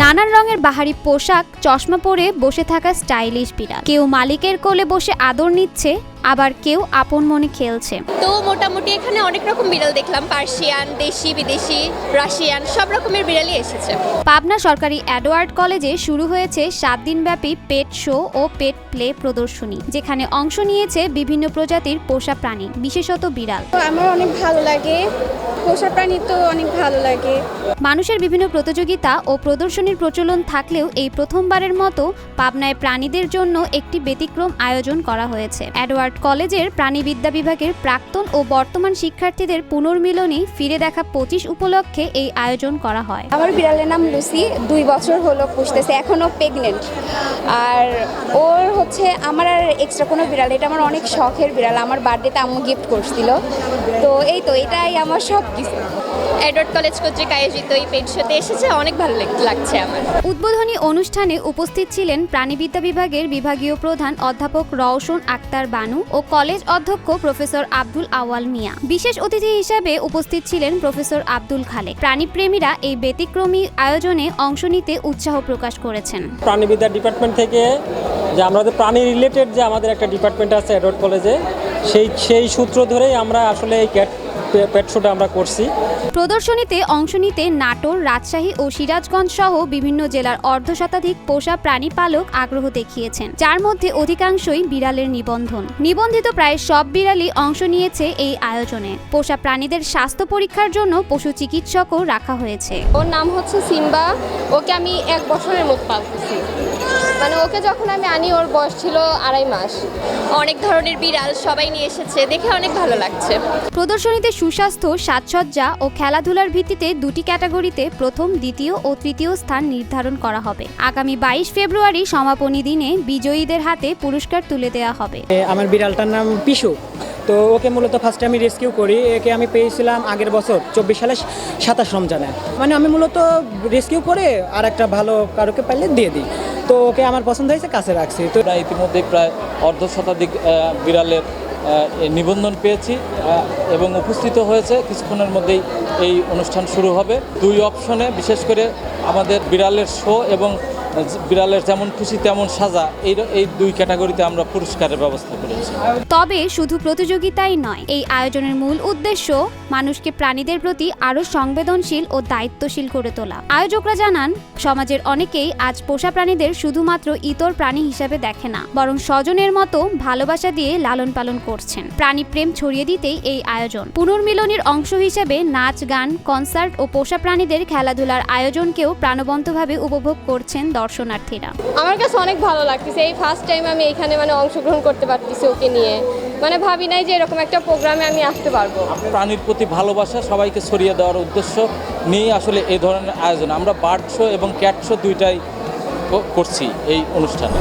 নানান রঙের বাহারি পোশাক, চশমা পরে বসে থাকা স্টাইলিশ বিড়াল। কেউ মালিকের কোলে বসে আদর নিচ্ছে, আবার কেউ আপন মনে খেলছে। তো মোটামুটি এখানে অনেক রকম বিড়াল দেখলাম, পার্সিয়ান, দেশি, বিদেশি, রাশিয়ান, সব রকমের বিড়ালই এসেছে। পাবনা সরকারি এডওয়ার্ড কলেজে শুরু হয়েছে 7 দিনব্যাপী পেট শো ও পেট প্লে প্রদর্শনী, যেখানে অংশ নিয়েছে বিভিন্ন প্রজাতির পোষা প্রাণী, বিশেষত বিড়াল। আমার অনেক ভালো লাগে, পোষা প্রাণী তো অনেক ভালো লাগে। মানুষের বিভিন্ন প্রতিযোগিতা ও প্রদর্শনীর প্রচলন থাকলেও এই প্রথমবারের মতো পাবনায় প্রাণীদের জন্য একটি ব্যতিক্রম আয়োজন করা হয়েছে। এডওয়ার্ড কলেজের প্রাণীবিদ্যা বিভাগের প্রাক্তন ও বর্তমান শিক্ষার্থীদের পুনর্মিলনী ফিরে দেখা 25 উপলক্ষে এই আয়োজন করা হয়। আমার বিড়ালের নাম লুসি, 2 বছর হলো পুষতেছে, এখনো প্রেগনেন্ট। আর ওর হচ্ছে আমার আর এক্সট্রা কোনো বিড়াল, এটা আমার অনেক শখের বিড়াল। আমার বার্থডেতে আম্মু গিফট করছিল, তো এই তো এটাই আমার সব কিছু। এডওয়ার্ড কলেজ কর্তৃক আয়োজিত এই পেট শোতে এসেছে, অনেক ভালো লাগছে আমার। উদ্বোধনী অনুষ্ঠানে উপস্থিত ছিলেন প্রাণীবিদ্যা বিভাগের বিভাগীয় প্রধান অধ্যাপক রওশন আক্তার বানু ও কলেজ অধ্যক্ষ প্রফেসর আব্দুল আওয়াল মিয়া। বিশেষ অতিথি হিসেবে উপস্থিত ছিলেন প্রফেসর আব্দুল খালেক। প্রাণীপ্রেমীরা এই ব্যতিক্রমী আয়োজনে অংশ নিতে উৎসাহ প্রকাশ করেছেন। প্রাণীবিদ্যা ডিপার্টমেন্ট থেকে যে আমাদের প্রাণী রিলেটেড যে আমাদের একটা ডিপার্টমেন্ট আছে এডওয়ার্ড কলেজে, সেই সূত্র ধরেই আমরা আসলে এই পেট শোটা আমরা করছি। প্রদর্শনীতে অংশ নিতে নাটোর, রাজশাহী ও সিরাজগঞ্জ সহ বিভিন্ন জেলার অর্ধশতাধিক পোষা প্রাণী পালক আগ্রহ দেখিয়েছেন, যার মধ্যে অধিকাংশই বিড়ালের নিবন্ধন। নিবন্ধিত প্রায় সব বিড়ালই অংশ নিয়েছে এই আয়োজনে। পোষা প্রাণীদের স্বাস্থ্য পরীক্ষার জন্য পশু চিকিৎসকও রাখা হয়েছে। ওর নাম হচ্ছে সিম্বা। ওকে আমি 1 বছরের মতো পালতেছি, মানে ওকে যখন আমি আনি ওর বয়স ছিল 2.5 মাস। অনেক ধরনের বিড়াল সবাই নিয়ে এসেছে, দেখে অনেক ভালো লাগছে। প্রদর্শনীতে সুস্বাস্থ্য, সাজসজ্জা ও খেলাধুলার ভিত্তিতে 2টি ক্যাটাগরিতে প্রথম, দ্বিতীয় ও তৃতীয় স্থান নির্ধারণ করা হবে। আগামী 22 ফেব্রুয়ারি সমাপনী দিনে বিজয়ীদের হাতে পুরস্কার তুলে দেওয়া হবে। আমার বিড়ালটার নাম পিশু। তো ওকে মূলত ফার্স্টে আমি রেস্কিউ করি। একে আমি পেয়েছিলাম আগের বছর 24 সালে 27 রমজানে। মানে আমি মূলত রেস্কিউ করে আর একটা ভালো কারোকে পাইলে দিয়ে দিই। তো ওকে আমার পছন্দ হয়েছে, কাছে রাখছি। তো ইতিমধ্যে প্রায় অর্ধশতাধিক বিড়ালের নিবন্ধন পেয়েছি এবং উপস্থিত হয়েছে। কিছুক্ষণের মধ্যেই এই অনুষ্ঠান শুরু হবে। 2 অপশনে, বিশেষ করে আমাদের বিড়ালের শো এবং বিড়ালের যেমন খুশি তেমন সাজা, এই 2 ক্যাটাগরিতে আমরা পুরস্কারের ব্যবস্থা করেছি। তবে শুধু প্রতিযোগিতাই নয়, এই আয়োজনের মূল উদ্দেশ্য মানুষকে প্রাণীদের প্রতি আরও সংবেদনশীল ও দায়িত্বশীল করে তোলা। আয়োজকরা জানান, সমাজের অনেকেই আজ পোষা প্রাণীদের শুধুমাত্র ইতর প্রাণী হিসাবে দেখে না, বরং স্বজনের মতো ভালোবাসা দিয়ে লালন পালন করছেন। প্রাণী প্রেম ছড়িয়ে দিতেই এই আয়োজন। পুনর্মিলনীর অংশ হিসেবে নাচ, গান, কনসার্ট ও পোষা প্রাণীদের খেলাধুলার আয়োজনকেও প্রাণবন্তভাবে উপভোগ করছেন দর্শনার্থীরা। আমার কাছে অনেক ভালো লাগতেছে। এই ফার্স্ট টাইম আমি এখানে অংশগ্রহণ করতে পারতেছি ওকে নিয়ে। ভাবি নাই যে এরকম একটা প্রোগ্রামে আমি আসতে পারবো। প্রাণীর প্রতি ভালোবাসা সবাইকে ছড়িয়ে দেওয়ার উদ্দেশ্য নিয়ে আসলে এই ধরনের আয়োজন। আমরা বার্ড শো এবং ক্যাট শো 2টাই করছি এই অনুষ্ঠানে।